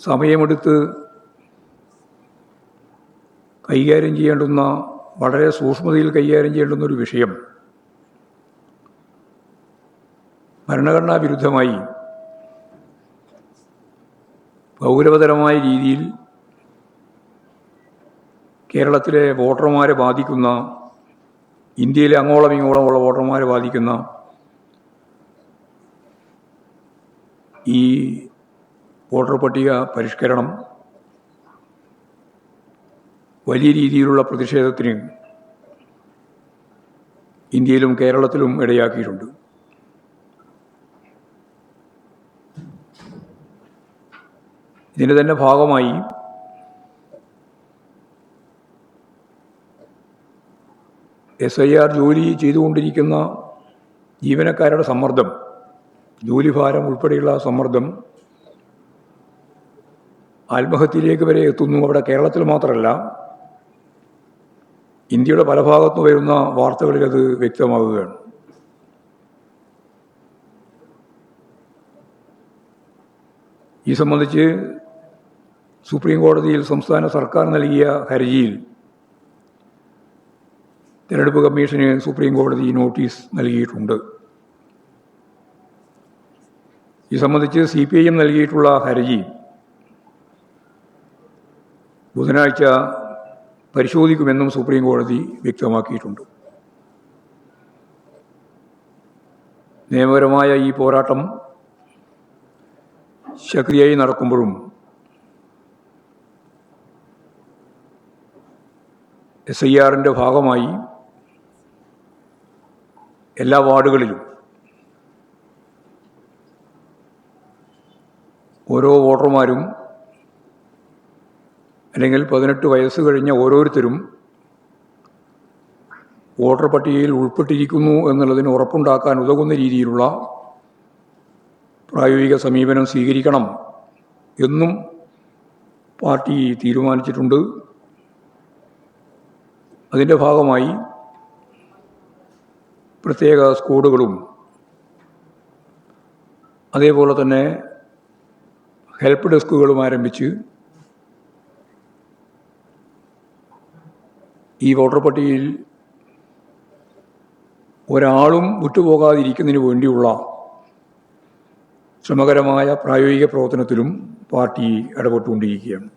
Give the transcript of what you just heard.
സമയമെടുത്ത് കൈകാര്യം ചെയ്യേണ്ടുന്ന, വളരെ സൂക്ഷ്മതയിൽ കൈകാര്യം ചെയ്യേണ്ടുന്ന ഒരു വിഷയം ഭരണഘടനാ വിരുദ്ധമായി ഗൗരവതരമായ രീതിയിൽ കേരളത്തിലെ വോട്ടർമാരെ ബാധിക്കുന്ന, ഇന്ത്യയിലെ അങ്ങോളം ഇങ്ങോളമുള്ള വോട്ടർമാരെ ബാധിക്കുന്ന ഈ വോട്ടർ പട്ടിക പരിഷ്കരണം വലിയ രീതിയിലുള്ള പ്രതിഷേധത്തിന് ഇന്ത്യയിലും കേരളത്തിലും ഇടയാക്കിയിട്ടുണ്ട്. ഇതിൻ്റെ തന്നെ ഭാഗമായി SIR ജോലി ചെയ്തുകൊണ്ടിരിക്കുന്ന ജീവനക്കാരുടെ സമ്മർദ്ദം, ജോലിഭാരം ഉൾപ്പെടെയുള്ള സമ്മർദ്ദം ആത്മഹത്യയിലേക്ക് വരെ എത്തുന്നു. അവിടെ കേരളത്തിൽ മാത്രമല്ല, ഇന്ത്യയുടെ പല ഭാഗത്തു വരുന്ന വാർത്തകളിൽ അത് വ്യക്തമാകുകയാണ്. ഈ സംബന്ധിച്ച് സുപ്രീം കോടതിയിൽ സംസ്ഥാന സർക്കാർ നൽകിയ ഹർജിയിൽ തിരഞ്ഞെടുപ്പ് കമ്മീഷന് സുപ്രീം കോടതി നോട്ടീസ് നൽകിയിട്ടുണ്ട്. ഈ സംബന്ധിച്ച് CPIM നൽകിയിട്ടുള്ള ഹർജി ബുധനാഴ്ച പരിശോധിക്കുമെന്നും സുപ്രീം കോടതി വ്യക്തമാക്കിയിട്ടുണ്ട്. നിയമപരമായ ഈ പോരാട്ടം ശക്തിയായി നടക്കുമ്പോഴും SIRൻ്റെ ഭാഗമായി എല്ലാ വാർഡുകളിലും ഓരോ വോട്ടർമാരും അല്ലെങ്കിൽ 18 വയസ്സ് കഴിഞ്ഞ ഓരോരുത്തരും വോട്ടർ പട്ടികയിൽ ഉൾപ്പെട്ടിരിക്കുന്നു എന്നുള്ളതിന് ഉറപ്പുണ്ടാക്കാൻ ഉതകുന്ന രീതിയിലുള്ള പ്രായോഗിക സമീപനം സ്വീകരിക്കണം എന്നും പാർട്ടി തീരുമാനിച്ചിട്ടുണ്ട്. അതിൻ്റെ ഭാഗമായി പ്രത്യേക സ്ക്വാഡുകളും അതേപോലെ തന്നെ ഹെൽപ്പ് ഡെസ്കുകളും ആരംഭിച്ച് ഈ വോട്ടർ പട്ടികയിൽ ഒരാളും വിട്ടുപോകാതിരിക്കുന്നതിന് വേണ്ടിയുള്ള ശ്രമകരമായ പ്രായോഗിക പ്രവർത്തനത്തിലും പാർട്ടി ഇടപെട്ടുകൊണ്ടിരിക്കുകയാണ്.